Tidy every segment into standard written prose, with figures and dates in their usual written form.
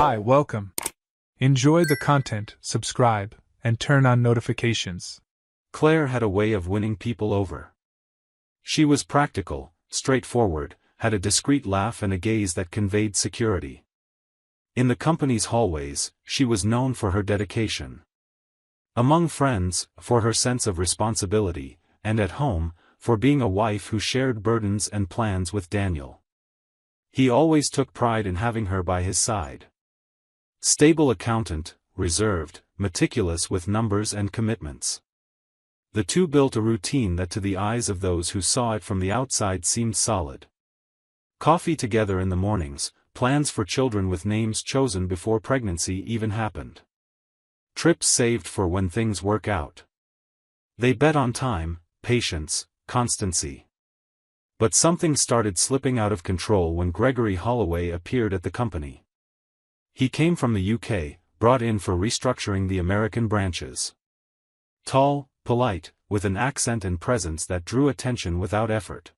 Hi, welcome. Enjoy the content, subscribe, and turn on notifications. Claire had a way of winning people over. She was practical, straightforward, had a discreet laugh and a gaze that conveyed security. In the company's hallways, she was known for her dedication. Among friends, for her sense of responsibility, and at home, for being a wife who shared burdens and plans with Daniel. He always took pride in having her by his side. Stable accountant, reserved, meticulous with numbers and commitments. The two built a routine that to the eyes of those who saw it from the outside seemed solid. Coffee together in the mornings, plans for children with names chosen before pregnancy even happened. Trips saved for when things work out. They bet on time, patience, constancy. But something started slipping out of control when Gregory Holloway appeared at the company. He came from the UK, brought in for restructuring the American branches. Tall, polite, with an accent and presence that drew attention without effort.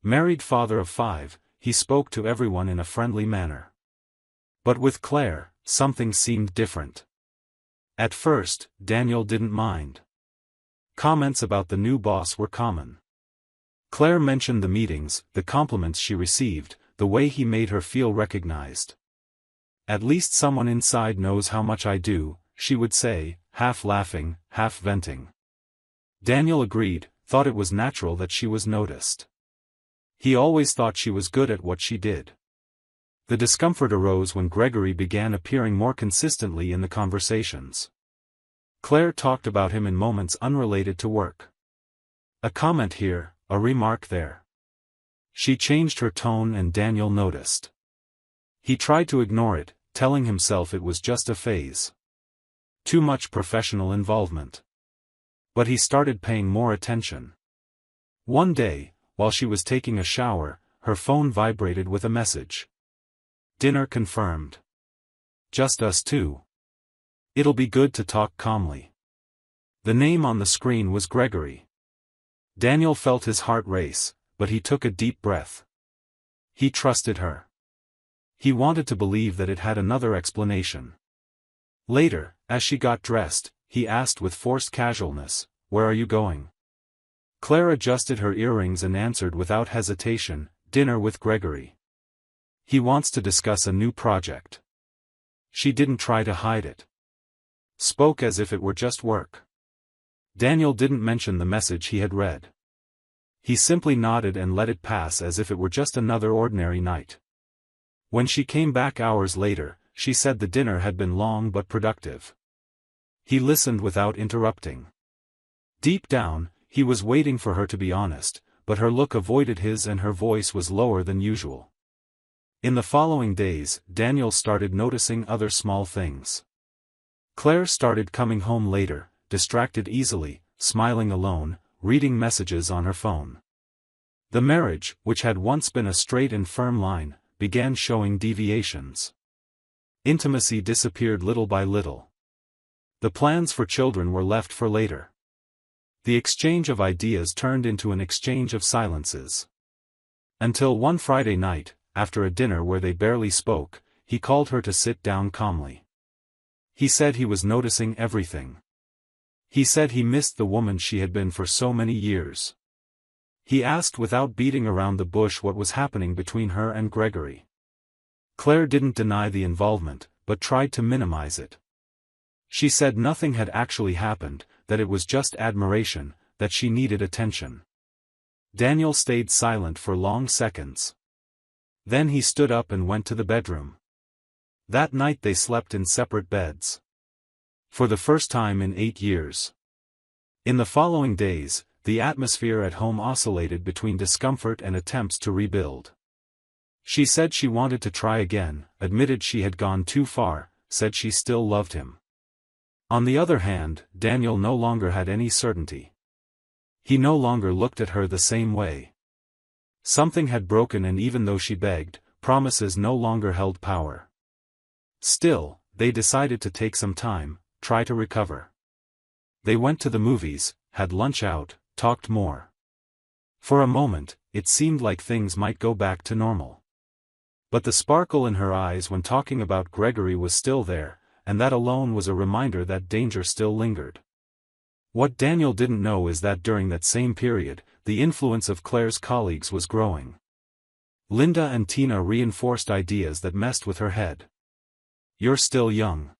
Married father of 5, he spoke to everyone in a friendly manner. But with Claire, something seemed different. At first, Daniel didn't mind. Comments about the new boss were common. Claire mentioned the meetings, the compliments she received, the way he made her feel recognized. "At least someone inside knows how much I do," she would say, half laughing, half venting. Daniel agreed, thought it was natural that she was noticed. He always thought she was good at what she did. The discomfort arose when Gregory began appearing more consistently in the conversations. Claire talked about him in moments unrelated to work. A comment here, a remark there. She changed her tone and Daniel noticed. He tried to ignore it, telling himself it was just a phase. Too much professional involvement. But he started paying more attention. One day, while she was taking a shower, her phone vibrated with a message. "Dinner confirmed. Just us two. It'll be good to talk calmly." The name on the screen was Gregory. Daniel felt his heart race, but he took a deep breath. He trusted her. He wanted to believe that it had another explanation. Later, as she got dressed, he asked with forced casualness, "Where are you going?" Claire adjusted her earrings and answered without hesitation, "Dinner with Gregory. He wants to discuss a new project." She didn't try to hide it. Spoke as if it were just work. Daniel didn't mention the message he had read. He simply nodded and let it pass as if it were just another ordinary night. When she came back hours later, she said the dinner had been long but productive. He listened without interrupting. Deep down, he was waiting for her to be honest, but her look avoided his and her voice was lower than usual. In the following days, Daniel started noticing other small things. Claire started coming home later, distracted easily, smiling alone, reading messages on her phone. The marriage, which had once been a straight and firm line, began showing deviations. Intimacy disappeared little by little. The plans for children were left for later. The exchange of ideas turned into an exchange of silences. Until one Friday night, after a dinner where they barely spoke, he called her to sit down calmly. He said he was noticing everything. He said he missed the woman she had been for so many years. He asked without beating around the bush what was happening between her and Gregory. Claire didn't deny the involvement, but tried to minimize it. She said nothing had actually happened, that it was just admiration, that she needed attention. Daniel stayed silent for long seconds. Then he stood up and went to the bedroom. That night they slept in separate beds. For the first time in 8 years. In the following days, the atmosphere at home oscillated between discomfort and attempts to rebuild. She said she wanted to try again, admitted she had gone too far, said she still loved him. On the other hand, Daniel no longer had any certainty. He no longer looked at her the same way. Something had broken and even though she begged, promises no longer held power. Still, they decided to take some time, try to recover. They went to the movies, had lunch out, talked more. For a moment, it seemed like things might go back to normal. But the sparkle in her eyes when talking about Gregory was still there, and that alone was a reminder that danger still lingered. What Daniel didn't know is that during that same period, the influence of Claire's colleagues was growing. Linda and Tina reinforced ideas that messed with her head. "You're still young.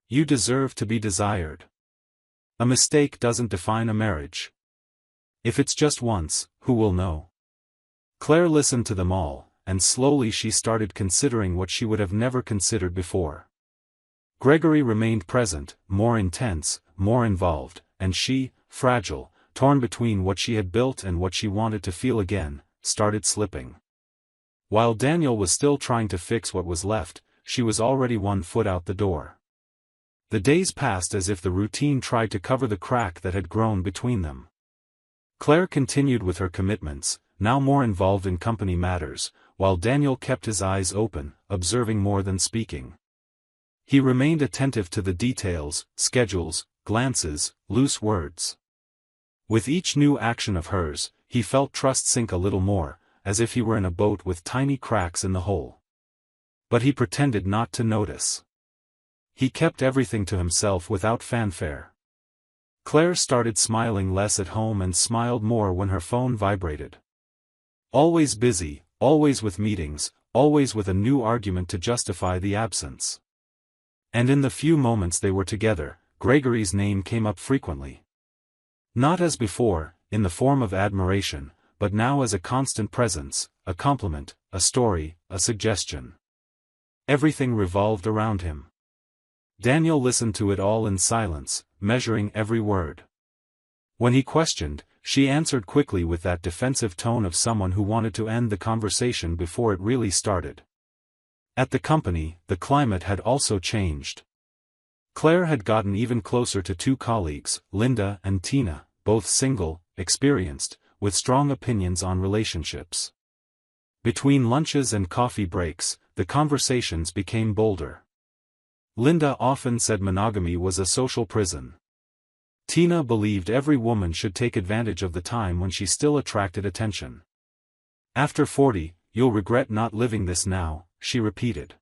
You deserve to be desired. A mistake doesn't define a marriage. If it's just once, who will know?" Claire listened to them all, and slowly she started considering what she would have never considered before. Gregory remained present, more intense, more involved, and she, fragile, torn between what she had built and what she wanted to feel again, started slipping. While Daniel was still trying to fix what was left, she was already 1 foot out the door. The days passed as if the routine tried to cover the crack that had grown between them. Claire continued with her commitments, now more involved in company matters, while Daniel kept his eyes open, observing more than speaking. He remained attentive to the details, schedules, glances, loose words. With each new action of hers, he felt trust sink a little more, as if he were in a boat with tiny cracks in the hull. But he pretended not to notice. He kept everything to himself without fanfare. Claire started smiling less at home and smiled more when her phone vibrated. Always busy, always with meetings, always with a new argument to justify the absence. And in the few moments they were together, Gregory's name came up frequently. Not as before, in the form of admiration, but now as a constant presence, a compliment, a story, a suggestion. Everything revolved around him. Daniel listened to it all in silence, measuring every word. When he questioned, she answered quickly with that defensive tone of someone who wanted to end the conversation before it really started. At the company, the climate had also changed. Claire had gotten even closer to 2 colleagues, Linda and Tina, both single, experienced, with strong opinions on relationships. Between lunches and coffee breaks, the conversations became bolder. Linda often said monogamy was a social prison. Tina believed every woman should take advantage of the time when she still attracted attention. "After 40, you'll regret not living this now," she repeated.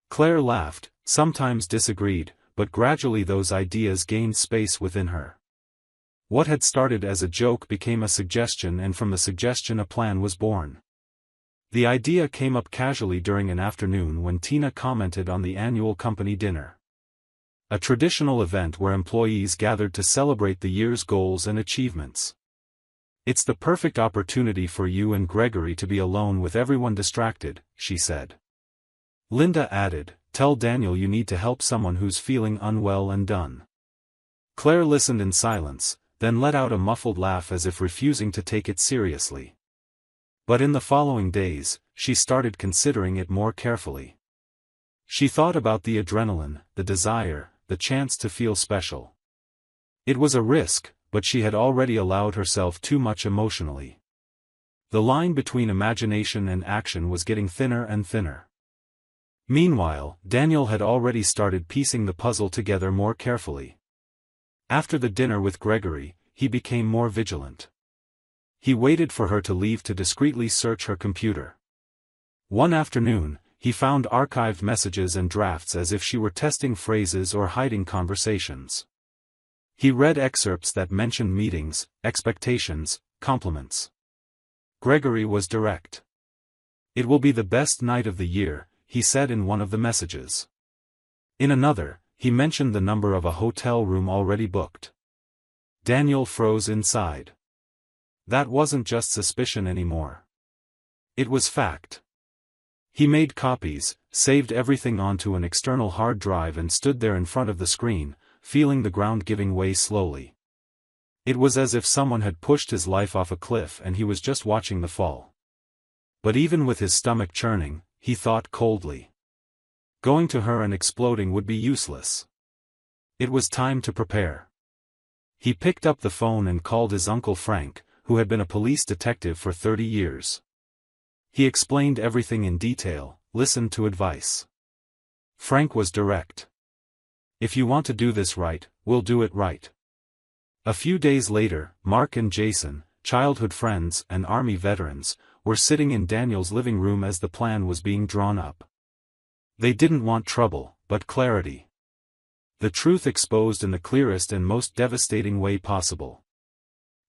Claire laughed, sometimes disagreed, but gradually those ideas gained space within her. What had started as a joke became a suggestion, and from the suggestion a plan was born. The idea came up casually during an afternoon when Tina commented on the annual company dinner. A traditional event where employees gathered to celebrate the year's goals and achievements. "It's the perfect opportunity for you and Gregory to be alone with everyone distracted," she said. Linda added, "Tell Daniel you need to help someone who's feeling unwell and done." Claire listened in silence, then let out a muffled laugh as if refusing to take it seriously. But in the following days, she started considering it more carefully. She thought about the adrenaline, the desire, the chance to feel special. It was a risk, but she had already allowed herself too much emotionally. The line between imagination and action was getting thinner and thinner. Meanwhile, Daniel had already started piecing the puzzle together more carefully. After the dinner with Gregory, he became more vigilant. He waited for her to leave to discreetly search her computer. One afternoon, he found archived messages and drafts as if she were testing phrases or hiding conversations. He read excerpts that mentioned meetings, expectations, compliments. Gregory was direct. "It will be the best night of the year," he said in one of the messages. In another, he mentioned the number of a hotel room already booked. Daniel froze inside. That wasn't just suspicion anymore. It was fact. He made copies, saved everything onto an external hard drive and stood there in front of the screen, feeling the ground giving way slowly. It was as if someone had pushed his life off a cliff and he was just watching the fall. But even with his stomach churning, he thought coldly. Going to her and exploding would be useless. It was time to prepare. He picked up the phone and called his uncle Frank, who had been a police detective for 30 years. He explained everything in detail, listened to advice. Frank was direct. "If you want to do this right, we'll do it right." A few days later, Mark and Jason, childhood friends and Army veterans, were sitting in Daniel's living room as the plan was being drawn up. They didn't want trouble, but clarity. The truth exposed in the clearest and most devastating way possible.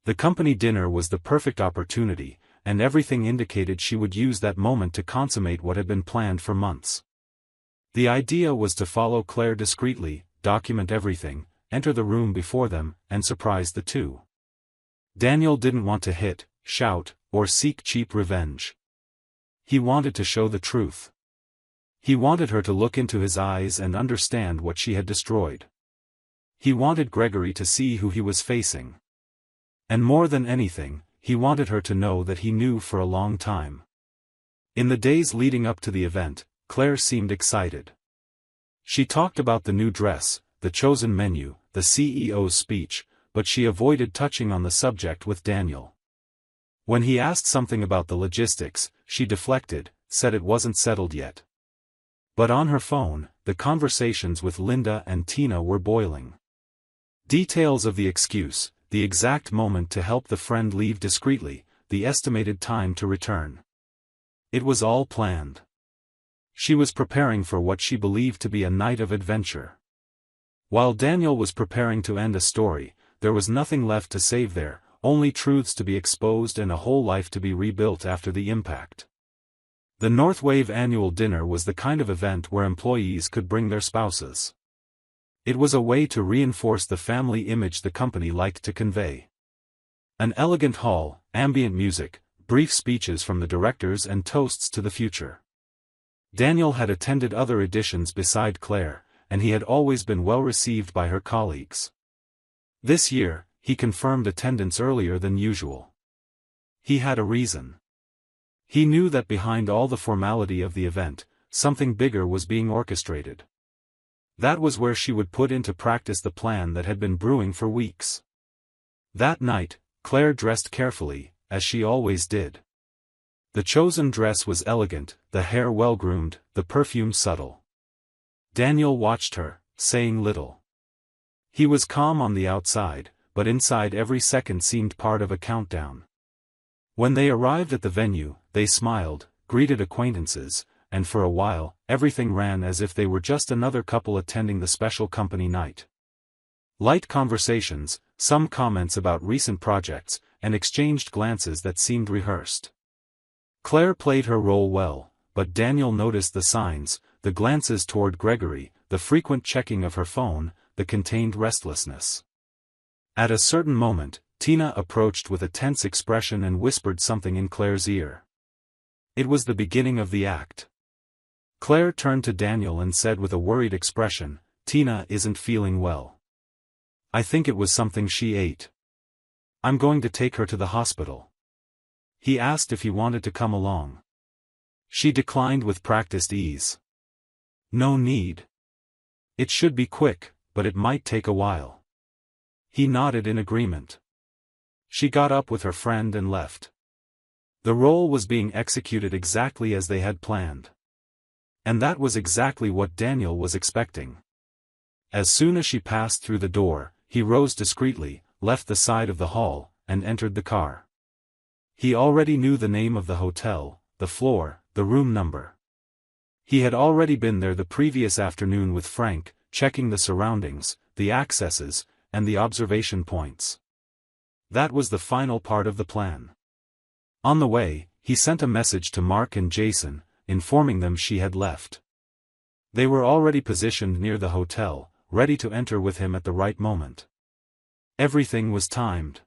The company dinner was the perfect opportunity, and everything indicated she would use that moment to consummate what had been planned for months. The idea was to follow Claire discreetly, document everything, enter the room before them, and surprise the two. Daniel didn't want to hit, shout, or seek cheap revenge. He wanted to show the truth. He wanted her to look into his eyes and understand what she had destroyed. He wanted Gregory to see who he was facing. And more than anything, he wanted her to know that he knew for a long time. In the days leading up to the event, Claire seemed excited. She talked about the new dress, the chosen menu, the CEO's speech, but she avoided touching on the subject with Daniel. When he asked something about the logistics, she deflected, said it wasn't settled yet. But on her phone, the conversations with Linda and Tina were boiling. Details of the excuse, the exact moment to help the friend leave discreetly, the estimated time to return. It was all planned. She was preparing for what she believed to be a night of adventure. While Daniel was preparing to end a story, there was nothing left to save there, only truths to be exposed and a whole life to be rebuilt after the impact. The Northwave annual dinner was the kind of event where employees could bring their spouses. It was a way to reinforce the family image the company liked to convey. An elegant hall, ambient music, brief speeches from the directors and toasts to the future. Daniel had attended other editions beside Claire, and he had always been well received by her colleagues. This year, he confirmed attendance earlier than usual. He had a reason. He knew that behind all the formality of the event, something bigger was being orchestrated. That was where she would put into practice the plan that had been brewing for weeks. That night, Claire dressed carefully, as she always did. The chosen dress was elegant, the hair well-groomed, the perfume subtle. Daniel watched her, saying little. He was calm on the outside, but inside every second seemed part of a countdown. When they arrived at the venue, they smiled, greeted acquaintances, and for a while, everything ran as if they were just another couple attending the special company night. Light conversations, some comments about recent projects, and exchanged glances that seemed rehearsed. Claire played her role well, but Daniel noticed the signs, the glances toward Gregory, the frequent checking of her phone, the contained restlessness. At a certain moment, Tina approached with a tense expression and whispered something in Claire's ear. It was the beginning of the act. Claire turned to Daniel and said with a worried expression, "Tina isn't feeling well. I think it was something she ate. I'm going to take her to the hospital." He asked if he wanted to come along. She declined with practiced ease. "No need. It should be quick, but it might take a while." He nodded in agreement. She got up with her friend and left. The role was being executed exactly as they had planned. And that was exactly what Daniel was expecting. As soon as she passed through the door, he rose discreetly, left the side of the hall, and entered the car. He already knew the name of the hotel, the floor, the room number. He had already been there the previous afternoon with Frank, checking the surroundings, the accesses, and the observation points. That was the final part of the plan. On the way, he sent a message to Mark and Jason, informing them she had left. They were already positioned near the hotel, ready to enter with him at the right moment. Everything was timed.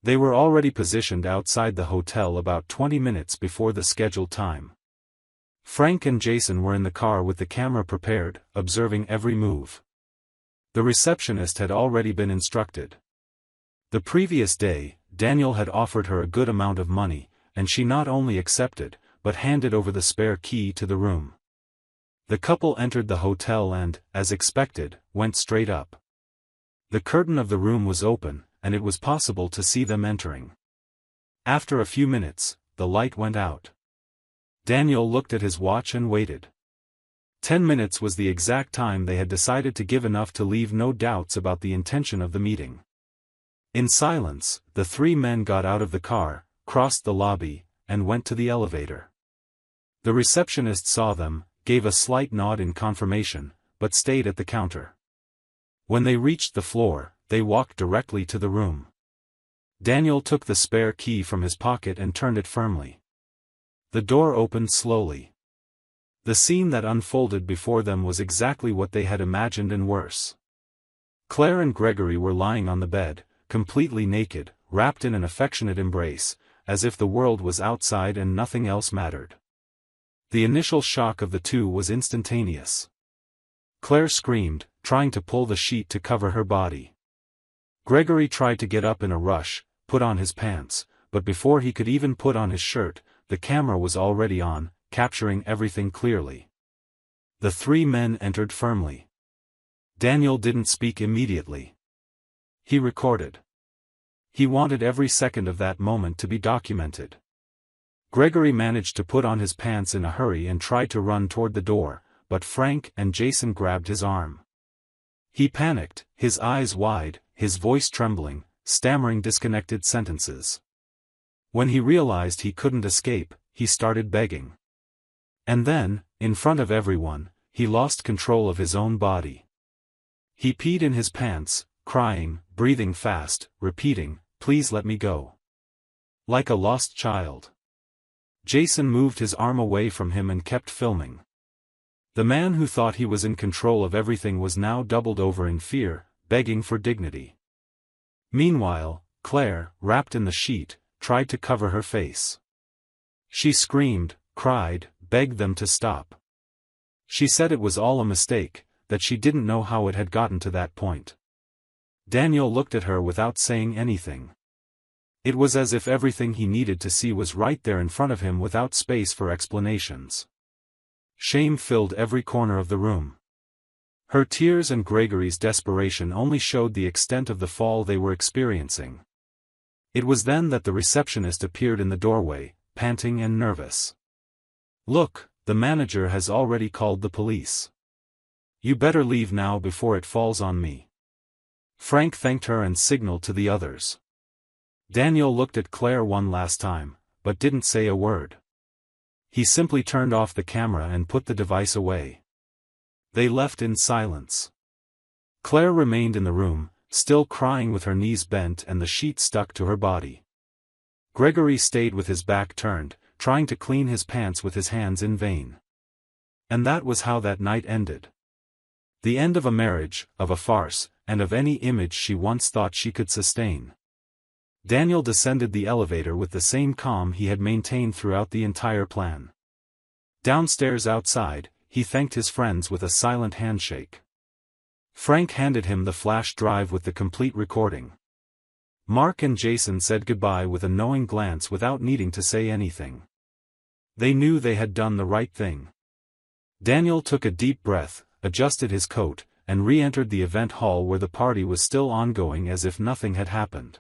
They were already positioned outside the hotel about 20 minutes before the scheduled time. Frank and Jason were in the car with the camera prepared, observing every move. The receptionist had already been instructed. The previous day, Daniel had offered her a good amount of money, and she not only accepted, but handed over the spare key to the room. The couple entered the hotel and, as expected, went straight up. The curtain of the room was open, and it was possible to see them entering. After a few minutes, the light went out. Daniel looked at his watch and waited. 10 minutes was the exact time they had decided to give, enough to leave no doubts about the intention of the meeting. In silence, the three men got out of the car, crossed the lobby, and went to the elevator. The receptionist saw them, gave a slight nod in confirmation, but stayed at the counter. When they reached the floor, they walked directly to the room. Daniel took the spare key from his pocket and turned it firmly. The door opened slowly. The scene that unfolded before them was exactly what they had imagined and worse. Claire and Gregory were lying on the bed, completely naked, wrapped in an affectionate embrace, as if the world was outside and nothing else mattered. The initial shock of the two was instantaneous. Claire screamed, trying to pull the sheet to cover her body. Gregory tried to get up in a rush, put on his pants, but before he could even put on his shirt, the camera was already on, capturing everything clearly. The three men entered firmly. Daniel didn't speak immediately. He recorded. He wanted every second of that moment to be documented. Gregory managed to put on his pants in a hurry and tried to run toward the door, but Frank and Jason grabbed his arm. He panicked, his eyes wide, his voice trembling, stammering disconnected sentences. When he realized he couldn't escape, he started begging. And then, in front of everyone, he lost control of his own body. He peed in his pants, crying, breathing fast, repeating, "Please let me go." Like a lost child. Jason moved his arm away from him and kept filming. The man who thought he was in control of everything was now doubled over in fear, begging for dignity. Meanwhile, Claire, wrapped in the sheet, tried to cover her face. She screamed, cried, begged them to stop. She said it was all a mistake, that she didn't know how it had gotten to that point. Daniel looked at her without saying anything. It was as if everything he needed to see was right there in front of him without space for explanations. Shame filled every corner of the room. Her tears and Gregory's desperation only showed the extent of the fall they were experiencing. It was then that the receptionist appeared in the doorway, panting and nervous. "Look, the manager has already called the police. You better leave now before it falls on me." Frank thanked her and signaled to the others. Daniel looked at Claire one last time, but didn't say a word. He simply turned off the camera and put the device away. They left in silence. Claire remained in the room, still crying with her knees bent and the sheet stuck to her body. Gregory stayed with his back turned, trying to clean his pants with his hands in vain. And that was how that night ended. The end of a marriage, of a farce, and of any image she once thought she could sustain. Daniel descended the elevator with the same calm he had maintained throughout the entire plan. Downstairs outside, he thanked his friends with a silent handshake. Frank handed him the flash drive with the complete recording. Mark and Jason said goodbye with a knowing glance without needing to say anything. They knew they had done the right thing. Daniel took a deep breath, adjusted his coat, and re-entered the event hall where the party was still ongoing as if nothing had happened.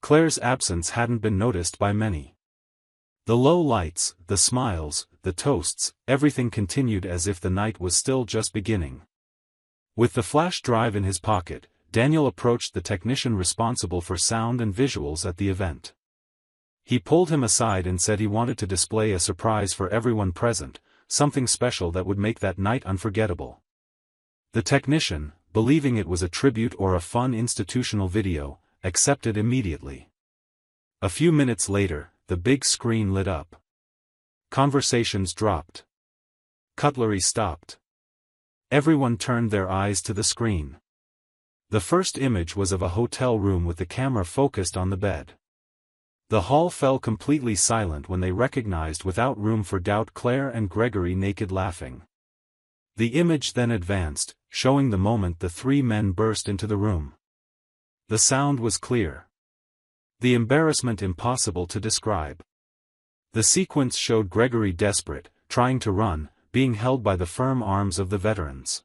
Claire's absence hadn't been noticed by many. The low lights, the smiles, the toasts, everything continued as if the night was still just beginning. With the flash drive in his pocket, Daniel approached the technician responsible for sound and visuals at the event. He pulled him aside and said he wanted to display a surprise for everyone present, something special that would make that night unforgettable. The technician, believing it was a tribute or a fun institutional video, accepted immediately. A few minutes later, the big screen lit up. Conversations dropped. Cutlery stopped. Everyone turned their eyes to the screen. The first image was of a hotel room with the camera focused on the bed. The hall fell completely silent when they recognized without room for doubt Claire and Gregory naked laughing. The image then advanced, showing the moment the three men burst into the room. The sound was clear. The embarrassment impossible to describe. The sequence showed Gregory desperate, trying to run, being held by the firm arms of the veterans.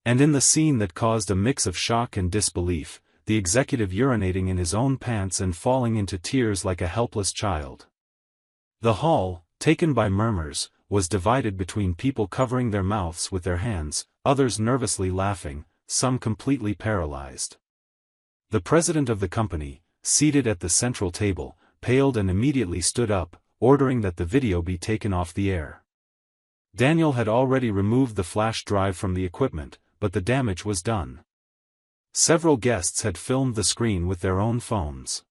And in the scene that caused a mix of shock and disbelief, the executive urinating in his own pants and falling into tears like a helpless child. The hall, taken by murmurs, was divided between people covering their mouths with their hands, others nervously laughing, some completely paralyzed. The president of the company, seated at the central table, paled and immediately stood up, ordering that the video be taken off the air. Daniel had already removed the flash drive from the equipment, but the damage was done. Several guests had filmed the screen with their own phones.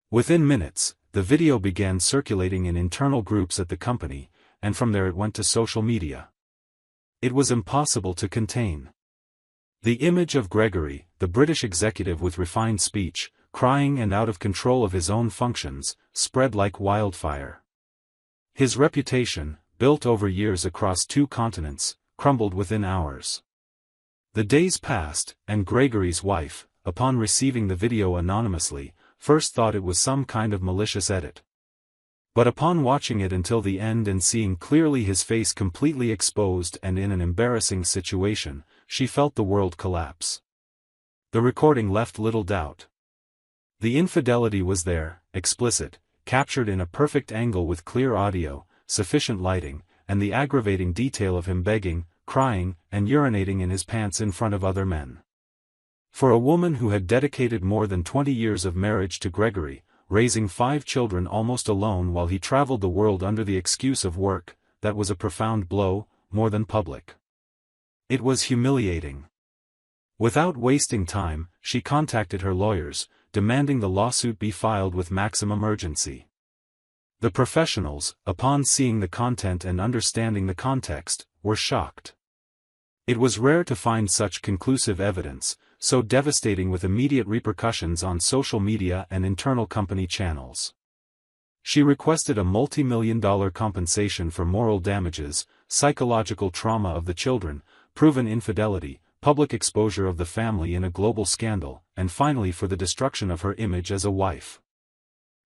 Within minutes, the video began circulating in internal groups at the company, and from there it went to social media. It was impossible to contain. The image of Gregory, the British executive with refined speech, crying and out of control of his own functions, spread like wildfire. His reputation, built over years across 2 continents, crumbled within hours. The days passed, and Gregory's wife, upon receiving the video anonymously, first thought it was some kind of malicious edit. But upon watching it until the end and seeing clearly his face completely exposed and in an embarrassing situation, she felt the world collapse. The recording left little doubt. The infidelity was there, explicit, captured in a perfect angle with clear audio, sufficient lighting, and the aggravating detail of him begging, crying, and urinating in his pants in front of other men. For a woman who had dedicated more than 20 years of marriage to Gregory, raising 5 children almost alone while he traveled the world under the excuse of work, that was a profound blow, more than public. It was humiliating. Without wasting time, she contacted her lawyers, demanding the lawsuit be filed with maximum urgency. The professionals, upon seeing the content and understanding the context, were shocked. It was rare to find such conclusive evidence, so devastating with immediate repercussions on social media and internal company channels. She requested a multi-million-dollar compensation for moral damages, psychological trauma of the children, proven infidelity, public exposure of the family in a global scandal, and finally for the destruction of her image as a wife.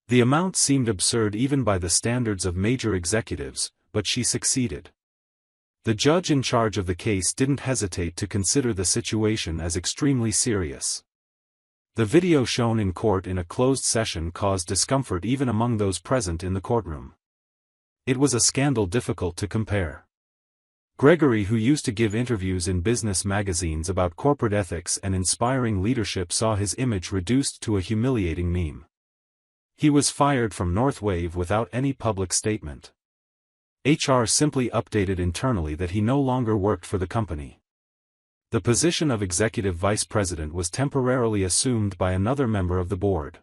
The amount seemed absurd even by the standards of major executives, but she succeeded. The judge in charge of the case didn't hesitate to consider the situation as extremely serious. The video shown in court in a closed session caused discomfort even among those present in the courtroom. It was a scandal difficult to compare. Gregory, who used to give interviews in business magazines about corporate ethics and inspiring leadership, saw his image reduced to a humiliating meme. He was fired from Northwave without any public statement. HR simply updated internally that he no longer worked for the company. The position of executive vice president was temporarily assumed by another member of the board.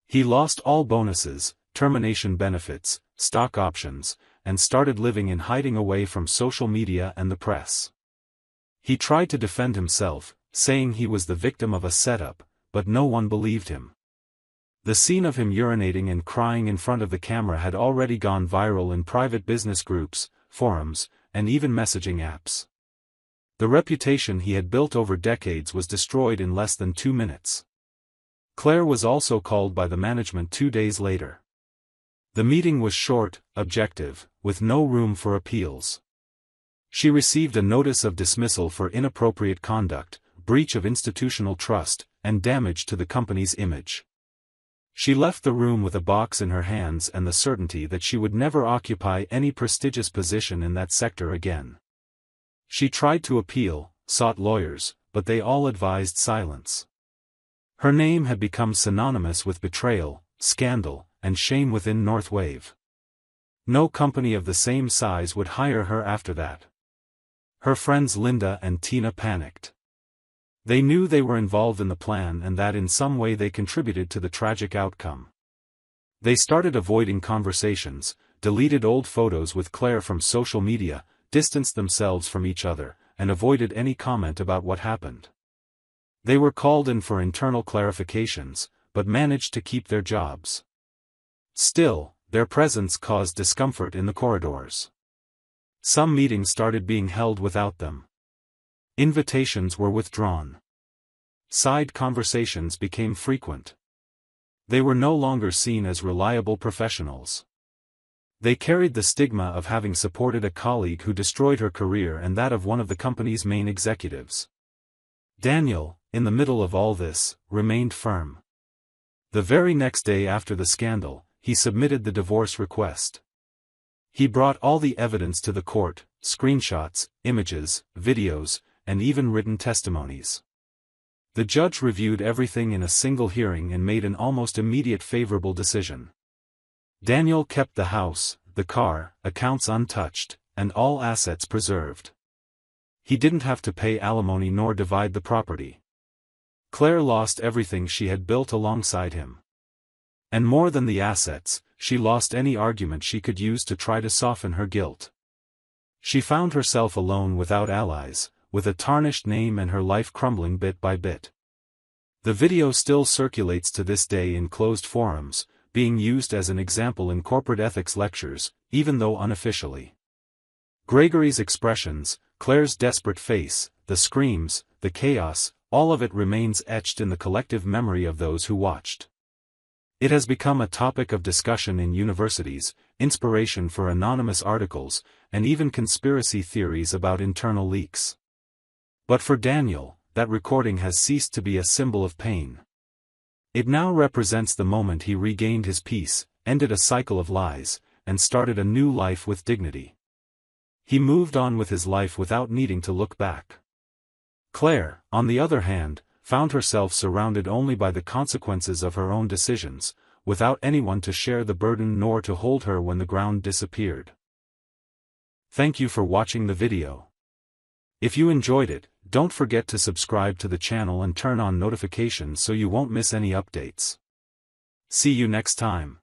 He lost all bonuses, termination benefits, stock options, and started living in hiding away from social media and the press. He tried to defend himself, saying he was the victim of a setup, but no one believed him. The scene of him urinating and crying in front of the camera had already gone viral in private business groups, forums, and even messaging apps. The reputation he had built over decades was destroyed in less than 2 minutes. Claire was also called by the management 2 days later. The meeting was short, objective, with no room for appeals. She received a notice of dismissal for inappropriate conduct, breach of institutional trust, and damage to the company's image. She left the room with a box in her hands and the certainty that she would never occupy any prestigious position in that sector again. She tried to appeal, sought lawyers, but they all advised silence. Her name had become synonymous with betrayal, scandal, and shame within Northwave. No company of the same size would hire her after that. Her friends Linda and Tina panicked. They knew they were involved in the plan and that in some way they contributed to the tragic outcome. They started avoiding conversations, deleted old photos with Claire from social media, distanced themselves from each other, and avoided any comment about what happened. They were called in for internal clarifications, but managed to keep their jobs. Still, their presence caused discomfort in the corridors. Some meetings started being held without them. Invitations were withdrawn. Side conversations became frequent. They were no longer seen as reliable professionals. They carried the stigma of having supported a colleague who destroyed her career and that of one of the company's main executives. Daniel, in the middle of all this, remained firm. The very next day after the scandal, he submitted the divorce request. He brought all the evidence to the court, screenshots, images, videos, and even written testimonies. The judge reviewed everything in a single hearing and made an almost immediate favorable decision. Daniel kept the house, the car, accounts untouched, and all assets preserved. He didn't have to pay alimony nor divide the property. Claire lost everything she had built alongside him. And more than the assets, she lost any argument she could use to try to soften her guilt. She found herself alone without allies, with a tarnished name and her life crumbling bit by bit. The video still circulates to this day in closed forums, being used as an example in corporate ethics lectures, even though unofficially. Gregory's expressions, Claire's desperate face, the screams, the chaos, all of it remains etched in the collective memory of those who watched. It has become a topic of discussion in universities, inspiration for anonymous articles, and even conspiracy theories about internal leaks. But for Daniel, that recording has ceased to be a symbol of pain. It now represents the moment he regained his peace, ended a cycle of lies, and started a new life with dignity. He moved on with his life without needing to look back. Claire, on the other hand, found herself surrounded only by the consequences of her own decisions, without anyone to share the burden nor to hold her when the ground disappeared. Thank you for watching the video. If you enjoyed it, don't forget to subscribe to the channel and turn on notifications so you won't miss any updates. See you next time.